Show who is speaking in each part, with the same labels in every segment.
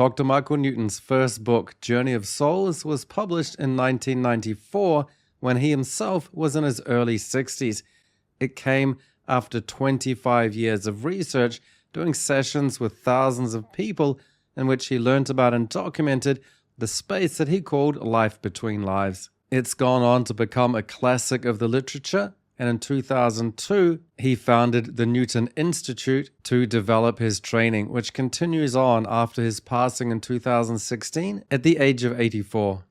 Speaker 1: Dr. Michael Newton's first book, Journey of Souls, was published in 1994 when he himself was in his early 60s. It came after 25 years of research, doing sessions with thousands of people in which he learned about and documented the space that he called life between lives. It's gone on to become a classic of the literature, and in 2002, he founded the Newton Institute to develop his training, which continues on after his passing in 2016 at the age of 84.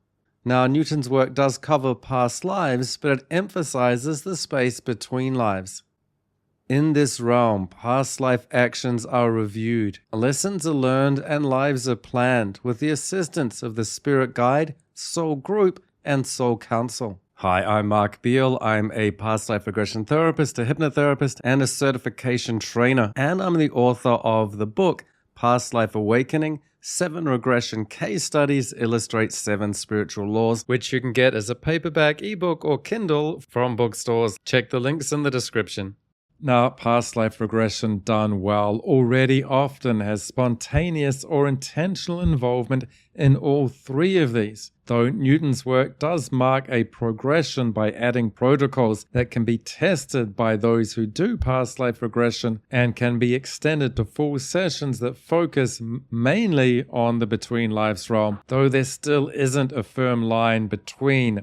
Speaker 1: Now, Newton's work does cover past lives, but it emphasizes the space between lives. In this realm, past life actions are reviewed, lessons are learned, and lives are planned with the assistance of the Spirit Guide, Soul Group, and Soul Council. Hi, I'm Mark Beale. I'm a past life regression therapist, a hypnotherapist, and a certification trainer. And I'm the author of the book, Past Life Awakening, 7 Regression Case Studies Illustrate 7 Spiritual Laws, which you can get as a paperback, ebook, or Kindle from bookstores. Check the links in the description. Now, past life regression done well already often has spontaneous or intentional involvement in all 3 of these, though Newton's work does mark a progression by adding protocols that can be tested by those who do past life regression and can be extended to full sessions that focus mainly on the between lives realm, though there still isn't a firm line between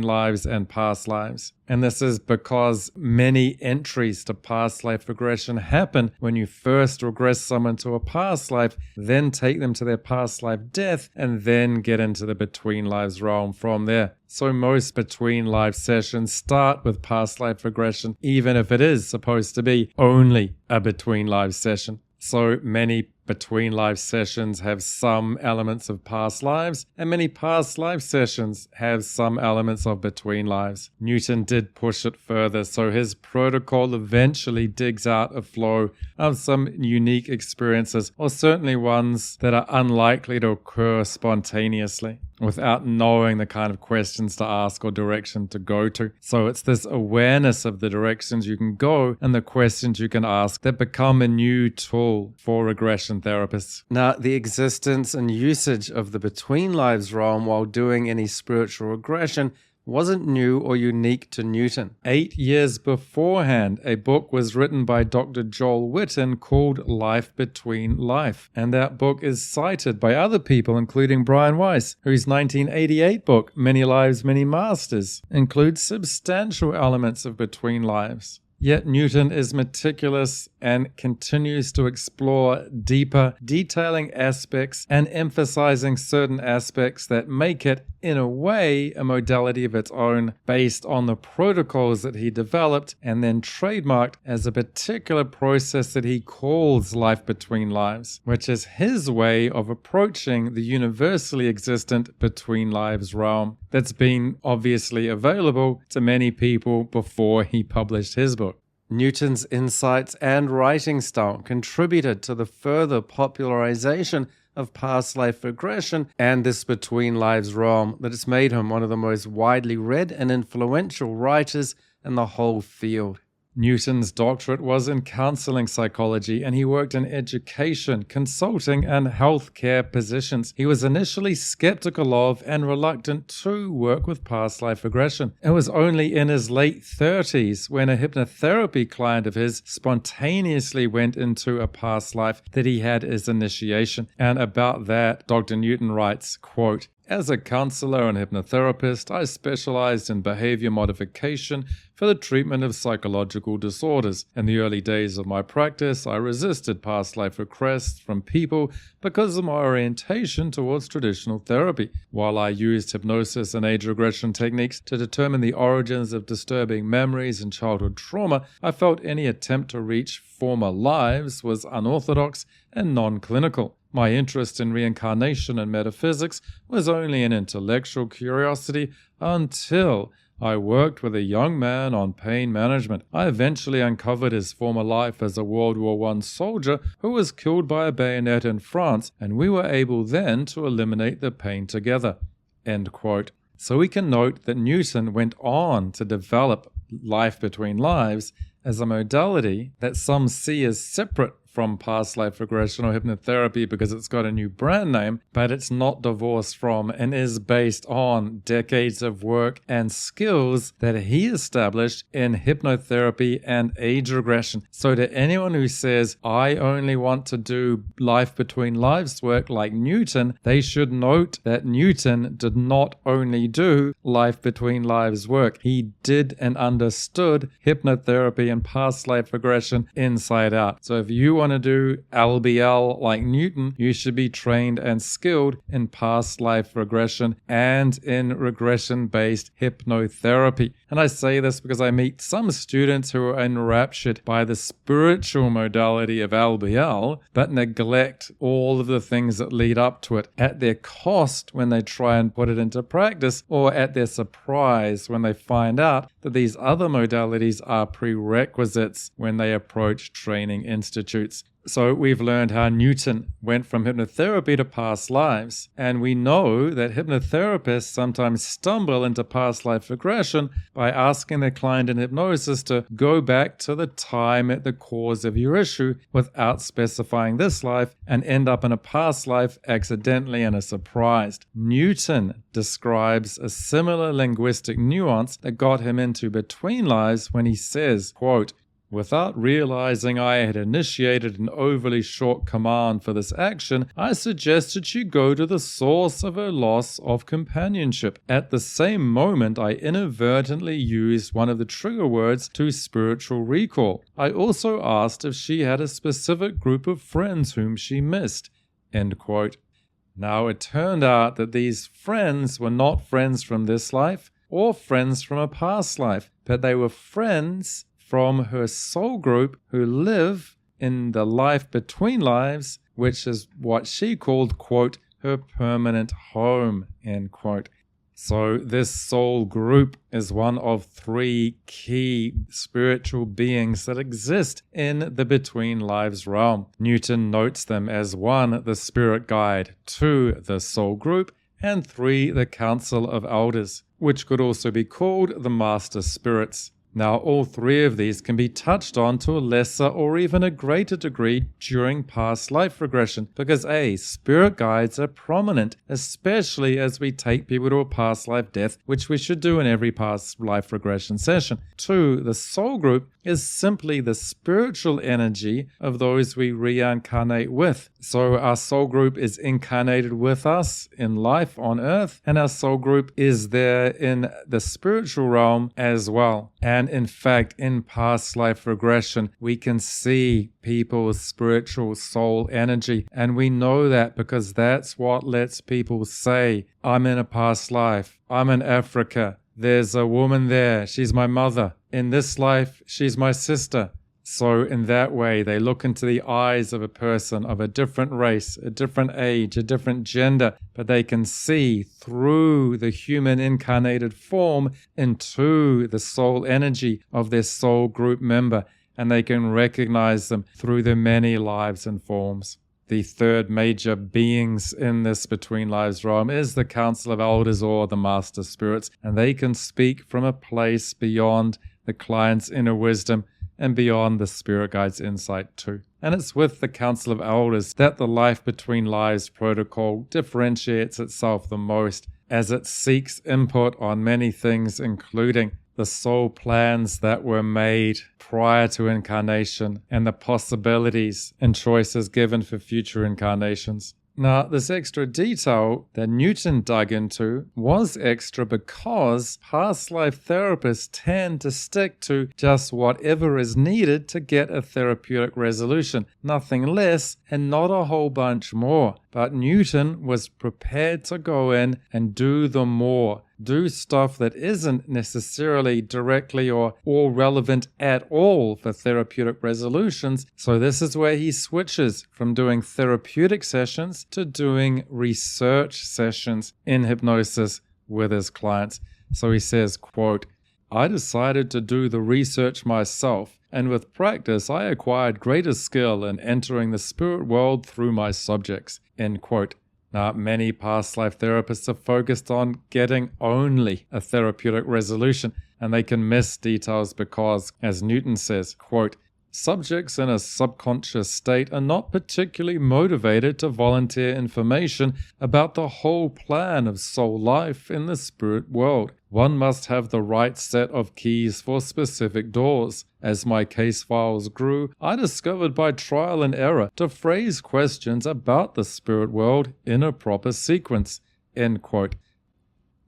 Speaker 1: lives and past lives. And this is because many entries to past life regression happen when you first regress someone to a past life, then take them to their past life death, and then get into the between lives realm from there. So most between life sessions start with past life regression, even if it is supposed to be only a between life session. So many between life sessions have some elements of past lives, and many past life sessions have some elements of between lives. Newton did push it further, so his protocol eventually digs out a flow of some unique experiences, or certainly ones that are unlikely to occur spontaneously without knowing the kind of questions to ask or direction to go to. So it's this awareness of the directions you can go and the questions you can ask that become a new tool for regression therapists. Now, the existence and usage of the between lives realm while doing any spiritual regression wasn't new or unique to Newton. 8 years beforehand, a book was written by Dr. Joel Witten called Life Between Life. And that book is cited by other people, including Brian Weiss, whose 1988 book, Many Lives, Many Masters, includes substantial elements of between lives. Yet Newton is meticulous and continues to explore deeper, detailing aspects and emphasizing certain aspects that make it, in a way, a modality of its own based on the protocols that he developed and then trademarked as a particular process that he calls life between lives, which is his way of approaching the universally existent between lives realm that's been obviously available to many people before he published his book. Newton's insights and writing style contributed to the further popularization of past life regression and this between lives realm that has made him one of the most widely read and influential writers in the whole field. Newton's doctorate was in counseling psychology, and he worked in education, consulting, and healthcare positions. He was initially skeptical of and reluctant to work with past life regression. It was only in his late 30s when a hypnotherapy client of his spontaneously went into a past life that he had his initiation. And about that, Dr. Newton writes, quote, "As a counselor and hypnotherapist, I specialized in behavior modification for the treatment of psychological disorders. In the early days of my practice, I resisted past life requests from people because of my orientation towards traditional therapy. While I used hypnosis and age regression techniques to determine the origins of disturbing memories and childhood trauma, I felt any attempt to reach former lives was unorthodox and non-clinical. My interest in reincarnation and metaphysics was only an intellectual curiosity until I worked with a young man on pain management. I eventually uncovered his former life as a World War I soldier who was killed by a bayonet in France, and we were able then to eliminate the pain together." End quote. So we can note that Newton went on to develop life between lives as a modality that some see as separate from past life regression or hypnotherapy because it's got a new brand name, but it's not divorced from and is based on decades of work and skills that he established in hypnotherapy and age regression. So to anyone who says, I only want to do life between lives work like Newton, they should note that Newton did not only do life between lives work. He did and understood hypnotherapy and past life regression inside out. So if you want to do LBL like Newton, you should be trained and skilled in past life regression and in regression-based hypnotherapy. And I say this because I meet some students who are enraptured by the spiritual modality of LBL, but neglect all of the things that lead up to it at their cost when they try and put it into practice, or at their surprise when they find out that these other modalities are prerequisites when they approach training institutes. So we've learned how Newton went from hypnotherapy to past lives, and we know that hypnotherapists sometimes stumble into past life regression by asking their client in hypnosis to go back to the time at the cause of your issue without specifying this life and end up in a past life accidentally and are surprised. Newton describes a similar linguistic nuance that got him into between lives when he says, quote, "Without realizing I had initiated an overly short command for this action, I suggested she go to the source of her loss of companionship. At the same moment, I inadvertently used one of the trigger words to spiritual recall. I also asked if she had a specific group of friends whom she missed." End quote. Now, it turned out that these friends were not friends from this life or friends from a past life, but they were friends from her soul group who live in the life between lives, which is what she called, quote, her permanent home, end quote. So this soul group is one of three key spiritual beings that exist in the between lives realm. Newton notes them as 1, the spirit guide, 2, the soul group, and 3, the council of elders, which could also be called the master spirits. Now, all three of these can be touched on to a lesser or even a greater degree during past life regression because A, spirit guides are prominent, especially as we take people to a past life death, which we should do in every past life regression session. 2, the soul group is simply the spiritual energy of those we reincarnate with. So our soul group is incarnated with us in life on earth, and our soul group is there in the spiritual realm as well. And in fact, in past life regression, we can see people's spiritual soul energy. And we know that because that's what lets people say, I'm in a past life. I'm in Africa. There's a woman there. She's my mother. In this life, she's my sister. So in that way, they look into the eyes of a person of a different race, a different age, a different gender, but they can see through the human incarnated form into the soul energy of their soul group member, and they can recognize them through their many lives and forms. The third major beings in this between lives realm is the council of elders or the master spirits, and they can speak from a place beyond the client's inner wisdom and beyond the spirit guide's insight too. And it's with the council of elders that the life between lives protocol differentiates itself the most, as it seeks input on many things, including the soul plans that were made prior to incarnation and the possibilities and choices given for future incarnations. Now, this extra detail that Newton dug into was extra because past life therapists tend to stick to just whatever is needed to get a therapeutic resolution, nothing less and not a whole bunch more. But Newton was prepared to go in and do the more, do stuff that isn't necessarily directly or relevant at all for therapeutic resolutions. So this is where he switches from doing therapeutic sessions to doing research sessions in hypnosis with his clients. So he says, quote, "I decided to do the research myself, and with practice I acquired greater skill in entering the spirit world through my subjects." End quote. Now, many past life therapists are focused on getting only a therapeutic resolution, and they can miss details because, as Newton says, quote, subjects in a subconscious state are not particularly motivated to volunteer information about the whole plan of soul life in the spirit world. One must have the right set of keys for specific doors. As my case files grew, I discovered by trial and error to phrase questions about the spirit world in a proper sequence." End quote.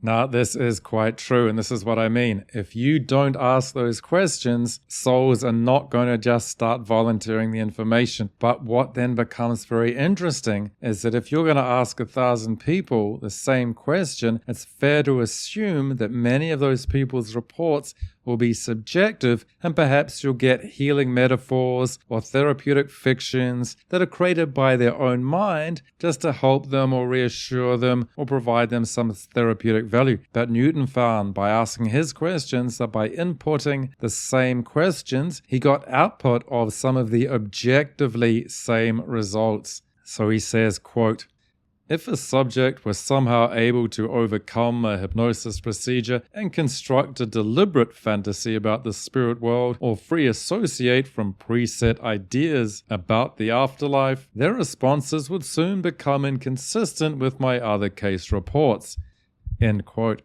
Speaker 1: Now, this is quite true, and this is what I mean. If you don't ask those questions, souls are not going to just start volunteering the information. But what then becomes very interesting is that if you're going to ask 1,000 people the same question, it's fair to assume that many of those people's reports will be subjective, and perhaps you'll get healing metaphors or therapeutic fictions that are created by their own mind just to help them or reassure them or provide them some therapeutic value. But Newton found by asking his questions that by inputting the same questions, he got output of some of the objectively same results. So he says, quote, "If a subject was somehow able to overcome a hypnosis procedure and construct a deliberate fantasy about the spirit world or free associate from preset ideas about the afterlife, their responses would soon become inconsistent with my other case reports." End quote.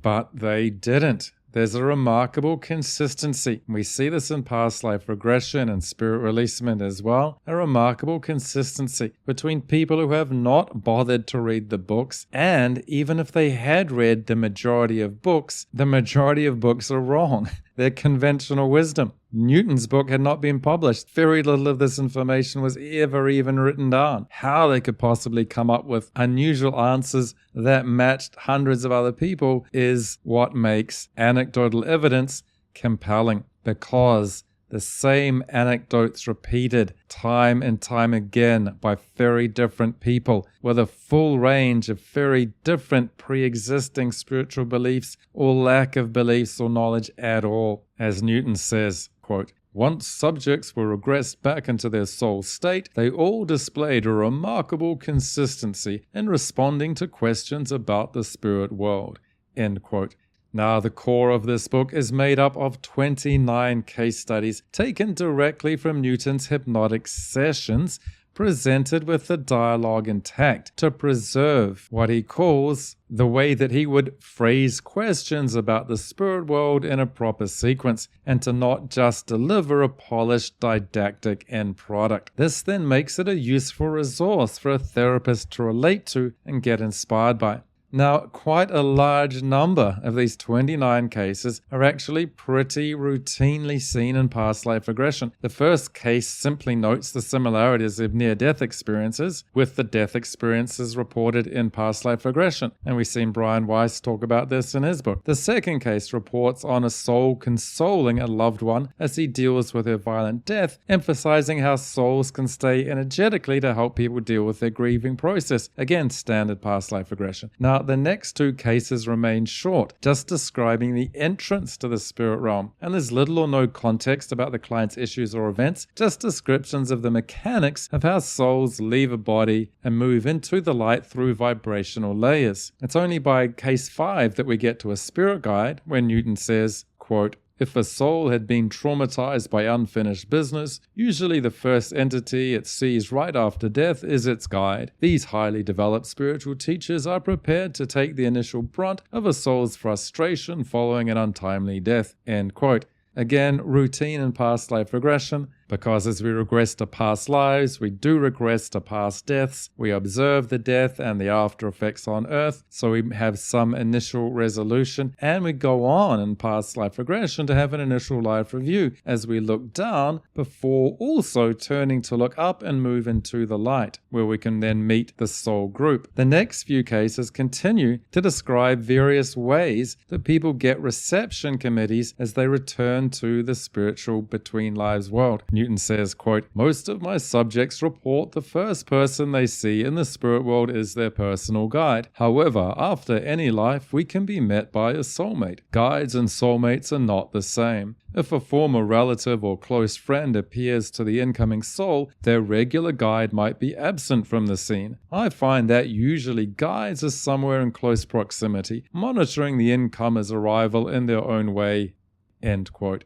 Speaker 1: But they didn't. There's a remarkable consistency. We see this in past life regression and spirit releasement as well. A remarkable consistency between people who have not bothered to read the books, and even if they had read the majority of books are wrong. They're conventional wisdom. Newton's book had not been published. Very little of this information was ever even written down. How they could possibly come up with unusual answers that matched hundreds of other people is what makes anecdotal evidence compelling, because the same anecdotes repeated time and time again by very different people with a full range of very different pre-existing spiritual beliefs or lack of beliefs or knowledge at all. As Newton says, quote, "Once subjects were regressed back into their soul state, they all displayed a remarkable consistency in responding to questions about the spirit world." End quote. Now, the core of this book is made up of 29 case studies taken directly from Newton's hypnotic sessions, presented with the dialogue intact to preserve what he calls the way that he would phrase questions about the spirit world in a proper sequence, and to not just deliver a polished didactic end product. This then makes it a useful resource for a therapist to relate to and get inspired by. Now, quite a large number of these 29 cases are actually pretty routinely seen in past life regression. The first case simply notes the similarities of near-death experiences with the death experiences reported in past life regression, and we've seen Brian Weiss talk about this in his book. The second case reports on a soul consoling a loved one as he deals with her violent death, emphasizing how souls can stay energetically to help people deal with their grieving process. Again, standard past life regression. Now, the next two cases remain short, just describing the entrance to the spirit realm, and there's little or no context about the client's issues or events, just descriptions of the mechanics of how souls leave a body and move into the light through vibrational layers. It's only by case 5 that we get to a spirit guide, when Newton says, quote, "If a soul had been traumatized by unfinished business, usually the first entity it sees right after death is its guide. These highly developed spiritual teachers are prepared to take the initial brunt of a soul's frustration following an untimely death." End quote. Again, routine in past life regression, because as we regress to past lives, we do regress to past deaths. We observe the death and the after effects on Earth, so we have some initial resolution, and we go on in past life regression to have an initial life review as we look down before also turning to look up and move into the light, where we can then meet the soul group. The next few cases continue to describe various ways that people get reception committees as they return to the spiritual between lives world. Newton says, quote, "Most of my subjects report the first person they see in the spirit world is their personal guide. However, after any life, we can be met by a soulmate. Guides and soulmates are not the same. If a former relative or close friend appears to the incoming soul, their regular guide might be absent from the scene. I find that usually guides are somewhere in close proximity, monitoring the incomer's arrival in their own way." End quote.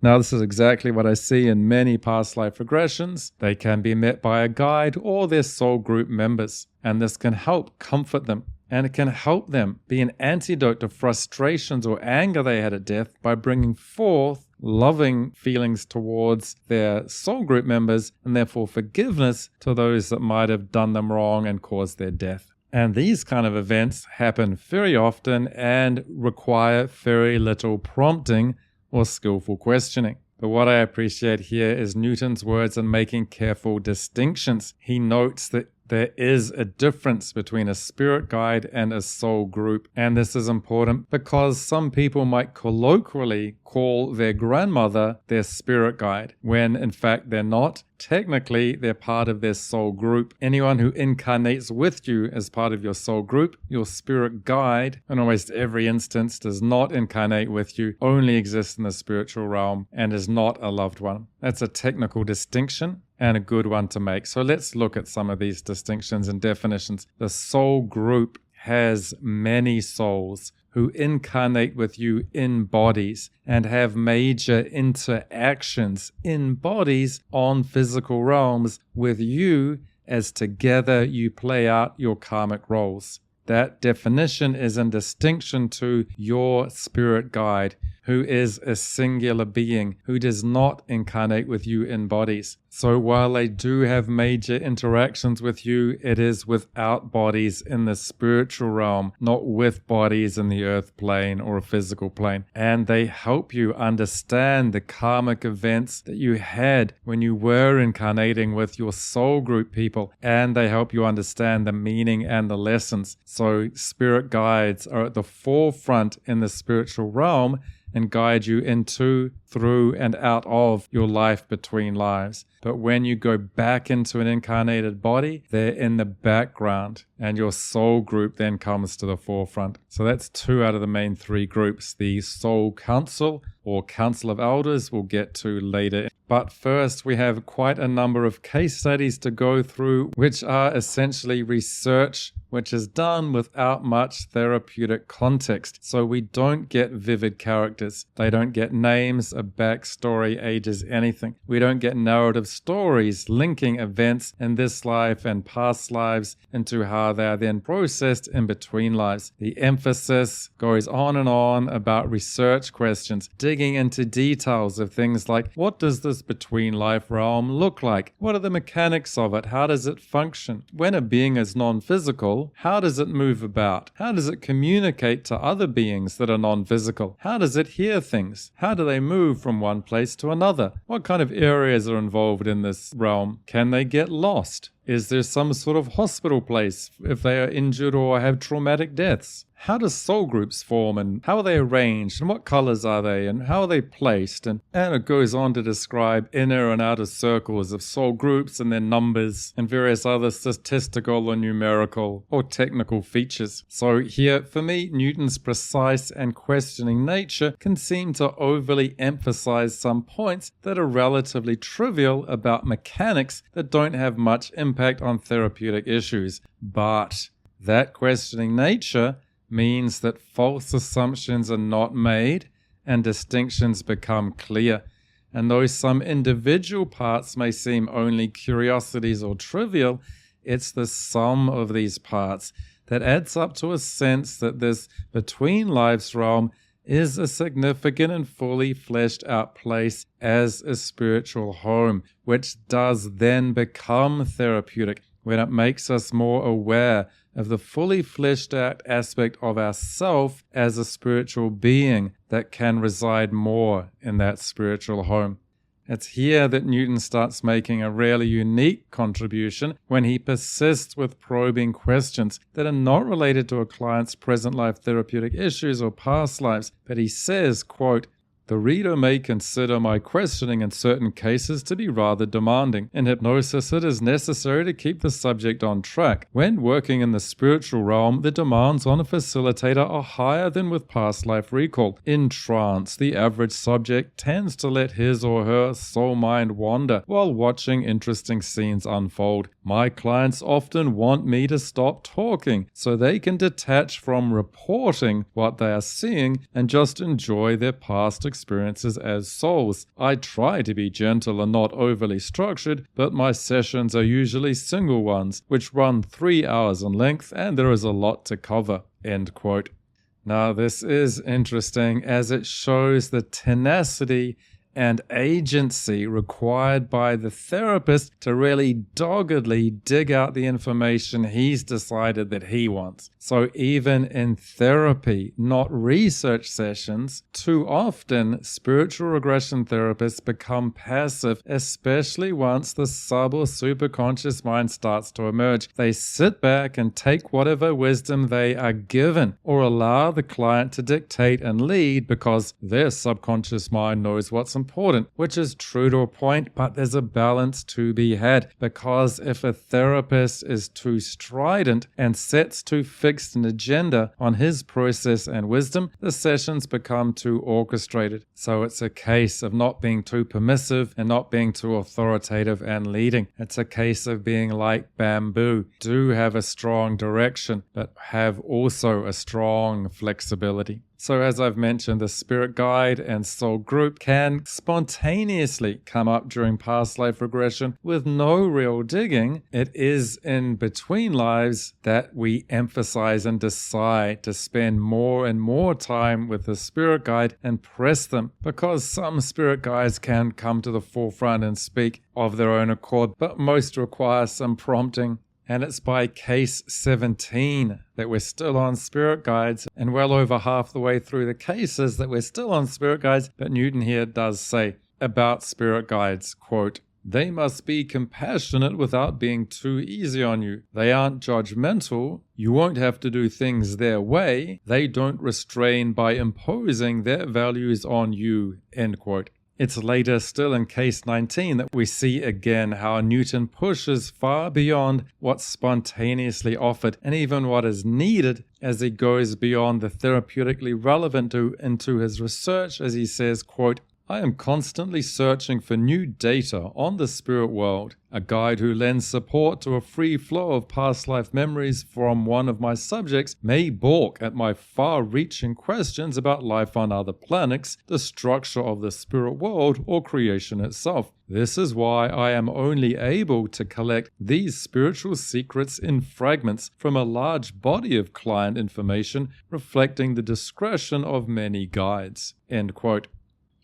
Speaker 1: Now, this is exactly what I see in many past life regressions. They can be met by a guide or their soul group members, and this can help comfort them. And it can help them be an antidote to frustrations or anger they had at death by bringing forth loving feelings towards their soul group members and therefore forgiveness to those that might have done them wrong and caused their death. And these kind of events happen very often and require very little prompting or skillful questioning. But what I appreciate here is Newton's words in making careful distinctions. He notes that there is a difference between a spirit guide and a soul group. And this is important because some people might colloquially call their grandmother their spirit guide, when in fact they're not. Technically, they're part of their soul group. Anyone who incarnates with you as part of your soul group, your spirit guide, in almost every instance, does not incarnate with you, only exists in the spiritual realm, and is not a loved one. That's a technical distinction and a good one to make. So let's look at some of these distinctions and definitions. The soul group has many souls who incarnate with you in bodies and have major interactions in bodies on physical realms with you as together you play out your karmic roles. That definition is in distinction to your spirit guide, who is a singular being who does not incarnate with you in bodies. So while they do have major interactions with you, it is without bodies in the spiritual realm, not with bodies in the earth plane or a physical plane. And they help you understand the karmic events that you had when you were incarnating with your soul group people, and they help you understand the meaning and the lessons. So spirit guides are at the forefront in the spiritual realm and guide you into, through, and out of your life between lives. But when you go back into an incarnated body, they're in the background, and your soul group then comes to the forefront. So that's 2 out of the main 3 groups. The soul council, or council of elders, we'll get to later. But first, we have quite a number of case studies to go through, which are essentially research which is done without much therapeutic context. So we don't get vivid characters. They don't get names, a backstory, ages, anything. We don't get narrative stories linking events in this life and past lives into how they are then processed in between lives. The emphasis goes on and on about research questions, digging into details of things like, what does this between life realm look like? What are the mechanics of it? How does it function? When a being is non-physical, how does it move about? How does it communicate to other beings that are non-physical? How does it hear things? How do they move from one place to another? What kind of areas are involved in this realm? Can they get lost? Is there some sort of hospital place if they are injured or have traumatic deaths? How do soul groups form, and how are they arranged, and what colors are they, and how are they placed? And it goes on to describe inner and outer circles of soul groups and their numbers and various other statistical or numerical or technical features. So here, for me, Newton's precise and questioning nature can seem to overly emphasize some points that are relatively trivial about mechanics that don't have much impact on therapeutic issues. But that questioning nature means that false assumptions are not made and distinctions become clear. And though some individual parts may seem only curiosities or trivial, it's the sum of these parts that adds up to a sense that this between lives realm is a significant and fully fleshed out place as a spiritual home, which does then become therapeutic when it makes us more aware of the fully fleshed out aspect of ourself as a spiritual being that can reside more in that spiritual home. It's here that Newton starts making a really unique contribution when he persists with probing questions that are not related to a client's present life therapeutic issues or past lives, but he says, quote, "The reader may consider my questioning in certain cases to be rather demanding. In hypnosis, it is necessary to keep the subject on track. When working in the spiritual realm, the demands on a facilitator are higher than with past life recall. In trance, the average subject tends to let his or her soul mind wander while watching interesting scenes unfold. My clients often want me to stop talking so they can detach from reporting what they are seeing and just enjoy their past
Speaker 2: experiences as souls. I try to be gentle and not overly structured, but my sessions are usually single ones, which run 3 hours in length, and there is a lot to cover." End quote. Now, this is interesting as it shows the tenacity and agency required by the therapist to really doggedly dig out the information he's decided that he wants. So even in therapy, not research sessions, too often spiritual regression therapists become passive, especially once the sub or superconscious mind starts to emerge. They sit back and take whatever wisdom they are given, or allow the client to dictate and lead because their subconscious mind knows what's important, which is true to a point, but there's a balance to be had, because if a therapist is too strident and sets too fixed an agenda on his process and wisdom, the sessions become too orchestrated. So it's a case of not being too permissive and not being too authoritative and leading. It's a case of being like bamboo. Do have a strong direction, but have also a strong flexibility. So as I've mentioned, the spirit guide and soul group can spontaneously come up during past life regression with no real digging. It is in between lives that we emphasize and decide to spend more and more time with the spirit guide and press them, because some spirit guides can come to the forefront and speak of their own accord, but most require some prompting. And it's by case 17 that we're still on spirit guides, and well over half the way through the cases that we're still on spirit guides. But Newton here does say about spirit guides, quote, "They must be compassionate without being too easy on you. They aren't judgmental. You won't have to do things their way. They don't restrain by imposing their values on you," end quote. It's later, still in case 19, that we see again how Newton pushes far beyond what's spontaneously offered and even what is needed, as he goes beyond the therapeutically relevant into his research, as he says, quote, "I am constantly searching for new data on the spirit world. A guide who lends support to a free flow of past life memories from one of my subjects may balk at my far-reaching questions about life on other planets, the structure of the spirit world, or creation itself. This is why I am only able to collect these spiritual secrets in fragments from a large body of client information reflecting the discretion of many guides." End quote.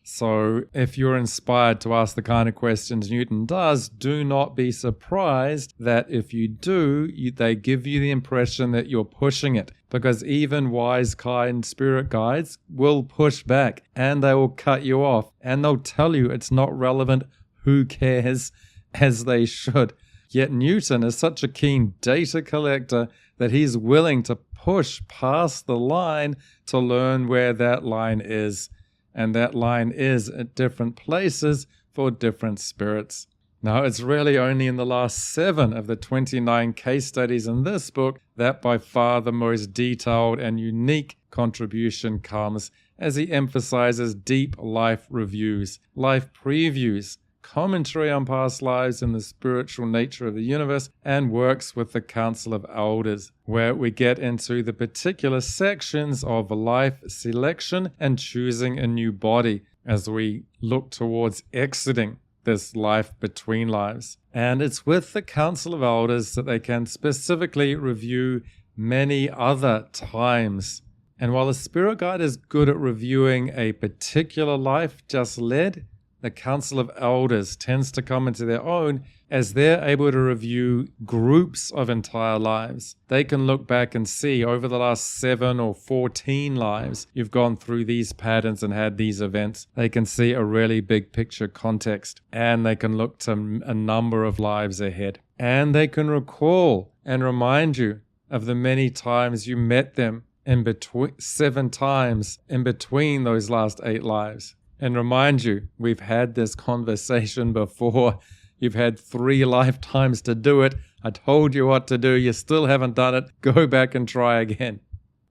Speaker 2: So if you're inspired to ask the kind of questions Newton does, do not be surprised that if you do, they give you the impression that you're pushing it, because even wise, kind spirit guides will push back and they will cut you off and they'll tell you it's not relevant, who cares, as they should. Yet Newton is such a keen data collector that he's willing to push past the line to learn where that line is. And that line is at different places for different spirits. Now, it's really only in the last 7 of the 29 case studies in this book that by far the most detailed and unique contribution comes, as he emphasizes deep life reviews, life previews, commentary on past lives and the spiritual nature of the universe, and works with the Council of Elders, where we get into the particular sections of life selection and choosing a new body as we look towards exiting this life between lives. And it's with the Council of Elders that they can specifically review many other times. And while the spirit guide is good at reviewing a particular life just led, the Council of Elders tends to come into their own as they're able to review groups of entire lives. They can look back and see over the last 7 or 14 lives, you've gone through these patterns and had these events. They can see a really big picture context, and they can look to a number of lives ahead. And they can recall and remind you of the many times you met them in between, 7 times in between those last 8 lives. And remind you, we've had this conversation before. You've had 3 lifetimes to do it. I told you what to do. You still haven't done it. Go back and try again.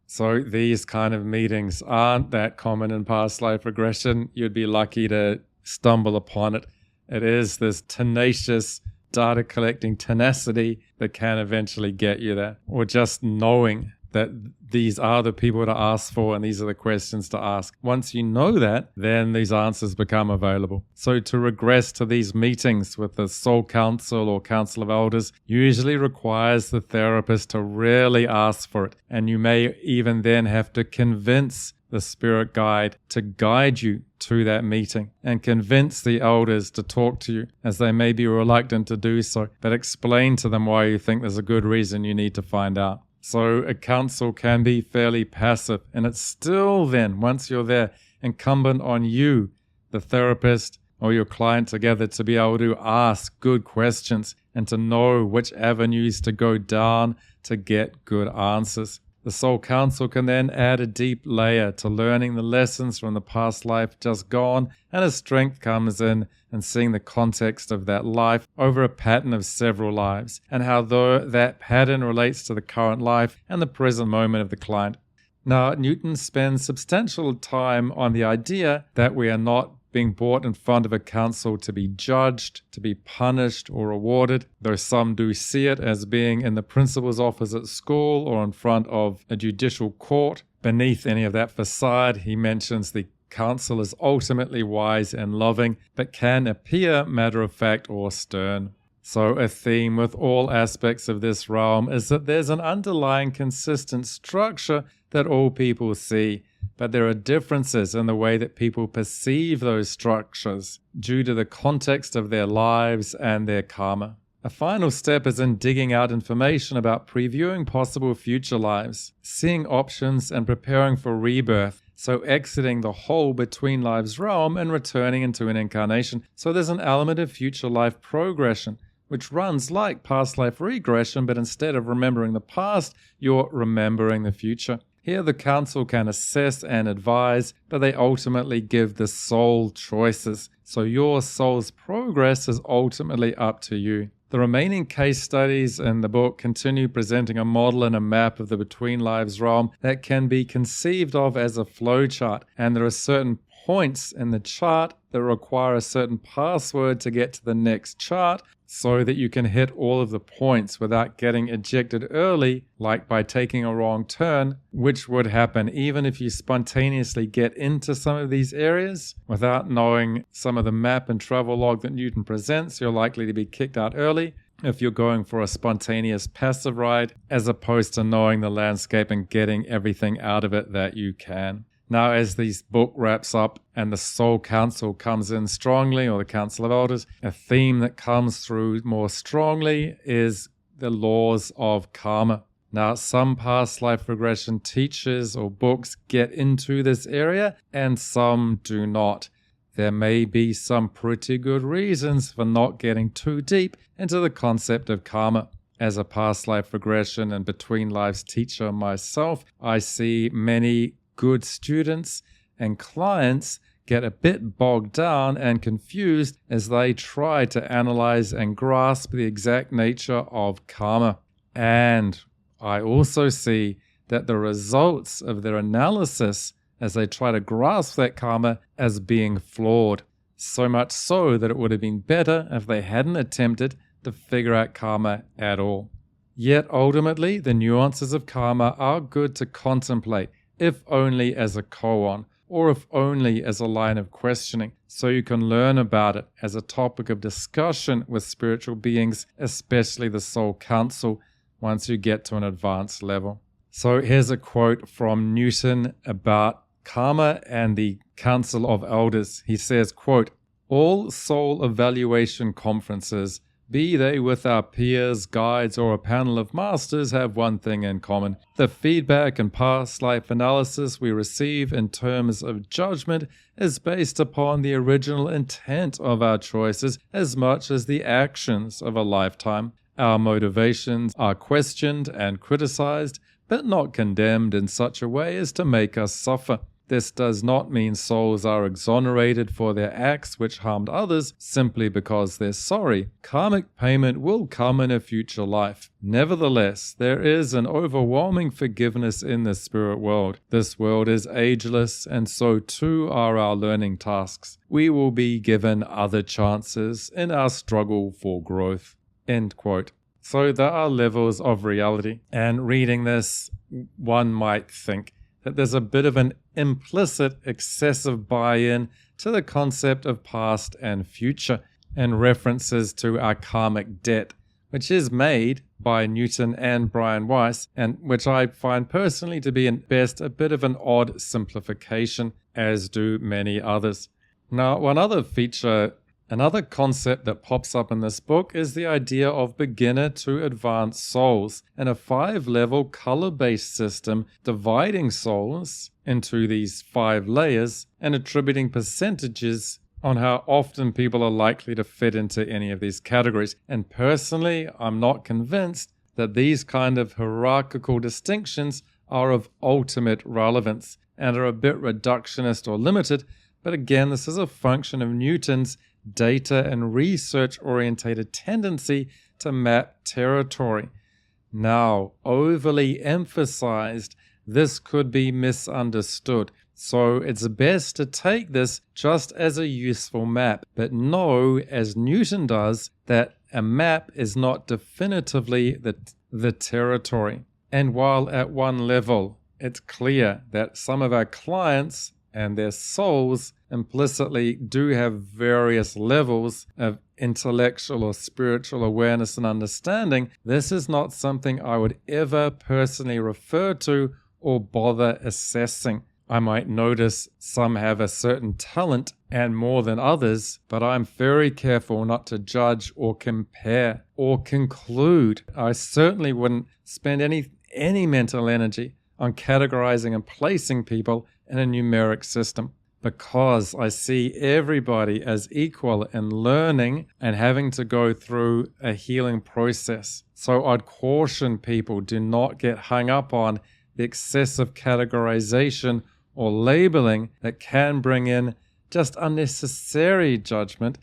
Speaker 2: So these kind of meetings aren't that common in past life regression. You'd be lucky to stumble upon it. It is this tenacious data collecting tenacity that can eventually get you there. Or just knowing that these are the people to ask for and these are the questions to ask. Once you know that, then these answers become available. So to regress to these meetings with the soul council or council of elders usually requires the therapist to really ask for it. And you may even then have to convince the spirit guide to guide you to that meeting and convince the elders to talk to you, as they may be reluctant to do so, but explain to them why you think there's a good reason you need to find out. So a counsel can be fairly passive, and it's still then, once you're there, incumbent on you, the therapist or your client together, to be able to ask good questions and to know which avenues to go down to get good answers. The soul counsel can then add a deep layer to learning the lessons from the past life just gone, and a strength comes in seeing the context of that life over a pattern of several lives, and how that pattern relates to the current life and the present moment of the client. Now, Newton spends substantial time on the idea that we are not being brought in front of a council to be judged, to be punished or rewarded, though some do see it as being in the principal's office at school or in front of a judicial court. Beneath any of that facade, he mentions the council is ultimately wise and loving, but can appear matter-of-fact or stern. So a theme with all aspects of this realm is that there's an underlying consistent structure that all people see, but there are differences in the way that people perceive those structures due to the context of their lives and their karma. A final step is in digging out information about previewing possible future lives, seeing options and preparing for rebirth, so exiting the whole between lives realm and returning into an incarnation. So there's an element of future life progression, which runs like past life regression, but instead of remembering the past, you're remembering the future. Here the council can assess and advise, but they ultimately give the soul choices. So your soul's progress is ultimately up to you. The remaining case studies in the book continue presenting a model and a map of the between lives realm that can be conceived of as a flowchart, and there are certain points in the chart that require a certain password to get to the next chart so that you can hit all of the points without getting ejected early, like by taking a wrong turn, which would happen even if you spontaneously get into some of these areas. Without knowing some of the map and travel log that Newton presents, you're likely to be kicked out early if you're going for a spontaneous passive ride, as opposed to knowing the landscape and getting everything out of it that you can. Now, as this book wraps up and the Soul Council comes in strongly, or the Council of Elders, a theme that comes through more strongly is the laws of karma. Now, some past life regression teachers or books get into this area, and some do not. There may be some pretty good reasons for not getting too deep into the concept of karma. As a past life regression and between lives teacher myself, I see many good students and clients get a bit bogged down and confused as they try to analyze and grasp the exact nature of karma. And I also see that the results of their analysis as they try to grasp that karma as being flawed. So much so that it would have been better if they hadn't attempted to figure out karma at all. Yet ultimately, the nuances of karma are good to contemplate, if only as a koan, or if only as a line of questioning, so you can learn about it as a topic of discussion with spiritual beings, especially the Soul Council, once you get to an advanced level. So here's a quote from Newton about karma and the Council of Elders. He says, quote, "All soul evaluation conferences, be they with our peers, guides, or a panel of masters, have one thing in common. The feedback and past life analysis we receive in terms of judgment is based upon the original intent of our choices as much as the actions of a lifetime. Our motivations are questioned and criticized, but not condemned in such a way as to make us suffer. This does not mean souls are exonerated for their acts which harmed others simply because they're sorry. Karmic payment will come in a future life. Nevertheless, there is an overwhelming forgiveness in the spirit world. This world is ageless, and so too are our learning tasks. We will be given other chances in our struggle for growth." End quote. So there are levels of reality. And reading this, one might think that there's a bit of an implicit excessive buy-in to the concept of past and future, and references to our karmic debt, which is made by Newton and Brian Weiss, and which I find personally to be at best a bit of an odd simplification, as do many others. Now, another concept that pops up in this book is the idea of beginner to advanced souls, and a 5-level color-based system dividing souls into these 5 layers and attributing percentages on how often people are likely to fit into any of these categories. And personally, I'm not convinced that these kind of hierarchical distinctions are of ultimate relevance and are a bit reductionist or limited. But again, this is a function of Newton's data and research-orientated tendency to map territory. Now, overly emphasized, this could be misunderstood. So it's best to take this just as a useful map, but know, as Newton does, that a map is not definitively the territory. And while at one level, it's clear that some of our clients and their souls implicitly do have various levels of intellectual or spiritual awareness and understanding, this is not something I would ever personally refer to or bother assessing. I might notice some have a certain talent and more than others, but I'm very careful not to judge or compare or conclude. I certainly wouldn't spend any mental energy on categorizing and placing people in a numeric system, because I see everybody as equal in learning and having to go through a healing process. So I'd caution people, do not get hung up on the excessive categorization or labeling that can bring in just unnecessary judgment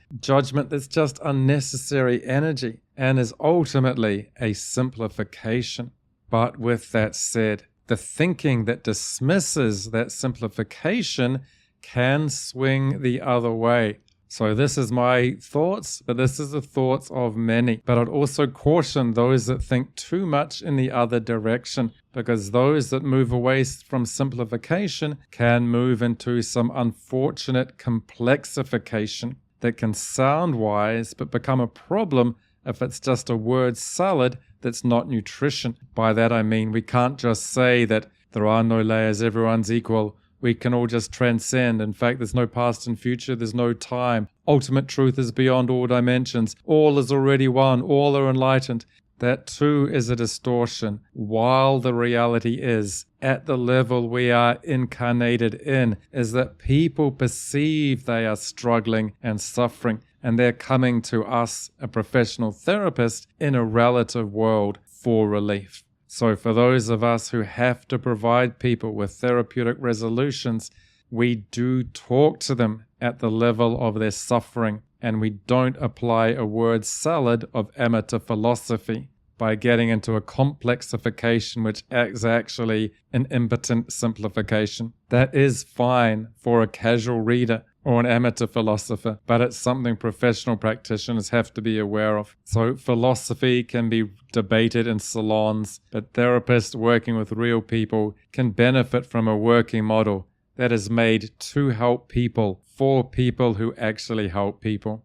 Speaker 2: that's just unnecessary energy and is ultimately a simplification. But with that said, the thinking that dismisses that simplification can swing the other way. So this is my thoughts, but this is the thoughts of many. But I'd also caution those that think too much in the other direction, because those that move away from simplification can move into some unfortunate complexification that can sound wise but become a problem if it's just a word salad that's not nutrition. By that I mean we can't just say that there are no layers, everyone's equal. We can all just transcend. In fact, there's no past and future. There's no time. Ultimate truth is beyond all dimensions. All is already one. All are enlightened. That too is a distortion. While the reality is, at the level we are incarnated in, is that people perceive they are struggling and suffering, and they're coming to us, a professional therapist, in a relative world for relief. So for those of us who have to provide people with therapeutic resolutions, we do talk to them at the level of their suffering, and we don't apply a word salad of amateur philosophy by getting into a complexification which is actually an impotent simplification. That is fine for a casual reader or an amateur philosopher, but it's something professional practitioners have to be aware of. So philosophy can be debated in salons, but therapists working with real people can benefit from a working model that is made to help people for people who actually help people.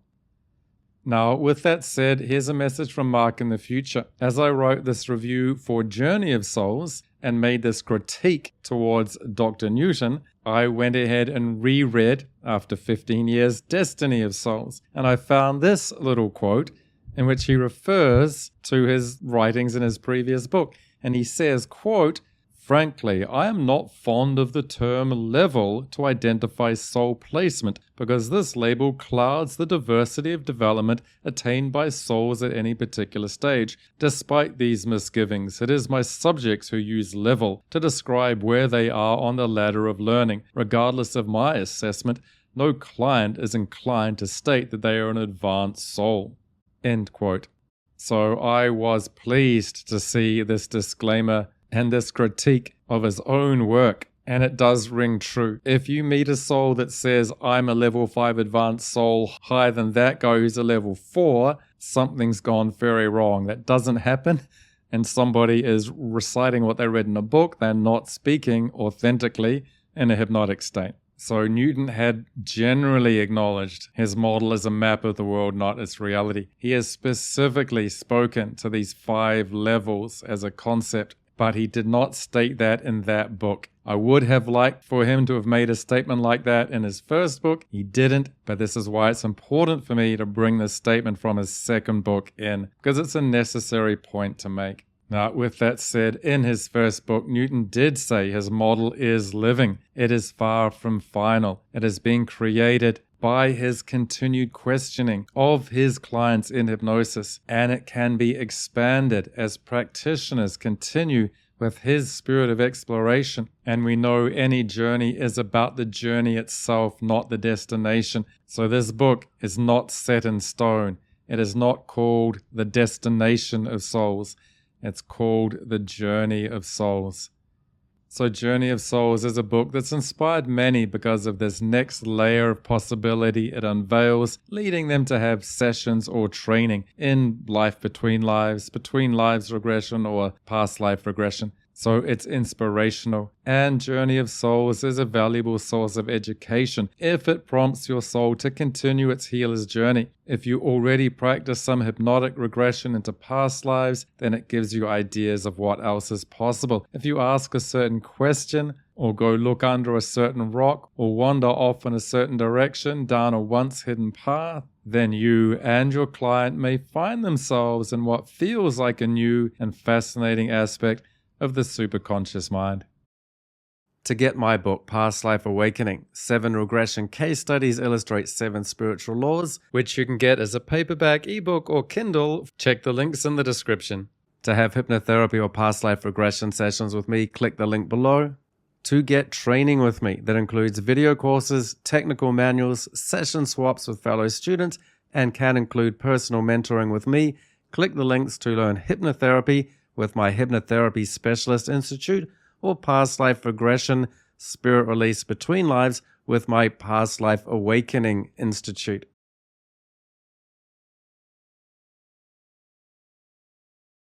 Speaker 2: Now, with that said, here's a message from Mark in the future. As I wrote this review for Journey of Souls and made this critique towards Dr. Newton, I went ahead and reread, after 15 years, Destiny of Souls. And I found this little quote in which he refers to his writings in his previous book. And he says, quote, "Frankly, I am not fond of the term level to identify soul placement, because this label clouds the diversity of development attained by souls at any particular stage. Despite these misgivings, it is my subjects who use level to describe where they are on the ladder of learning. Regardless of my assessment, no client is inclined to state that they are an advanced soul." End quote. So I was pleased to see this disclaimer and this critique of his own work And it does ring true. If you meet a soul that says, I'm a level 5 advanced soul, higher than that guy who's a level 4, something's gone very wrong. That doesn't happen. And somebody is reciting what they read in a book. They're not speaking authentically in a hypnotic state. So Newton had generally acknowledged his model as a map of the world, not its reality. He has specifically spoken to these 5 levels as a concept, but he did not state that in that book. I would have liked for him to have made a statement like that in his first book. He didn't, but this is why it's important for me to bring this statement from his second book in, because it's a necessary point to make. Now, with that said, in his first book, Newton did say his model is living. It is far from final. It is being created by his continued questioning of his clients in hypnosis, and it can be expanded as practitioners continue with his spirit of exploration. And we know any journey is about the journey itself, not the destination. So this book is not set in stone. It is not called The Destination of Souls. It's called The Journey of Souls. So Journey of Souls is a book that's inspired many because of this next layer of possibility it unveils, leading them to have sessions or training in life between lives regression, or past life regression. So it's inspirational, and Journey of Souls is a valuable source of education if it prompts your soul to continue its healer's journey. If you already practice some hypnotic regression into past lives, then it gives you ideas of what else is possible. If you ask a certain question, or go look under a certain rock, or wander off in a certain direction down a once hidden path, then you and your client may find themselves in what feels like a new and fascinating aspect of the superconscious mind. To get my book, Past Life Awakening, 7 Regression Case Studies Illustrate 7 Spiritual Laws, which you can get as a paperback, ebook, or Kindle, check the links in the description. To have hypnotherapy or past life regression sessions with me, click the link below. To get training with me that includes video courses, technical manuals, session swaps with fellow students, and can include personal mentoring with me, click the links to learn hypnotherapy with my Hypnotherapy Specialist Institute, or Past Life Regression, Spirit Release Between Lives with my Past Life Awakening Institute.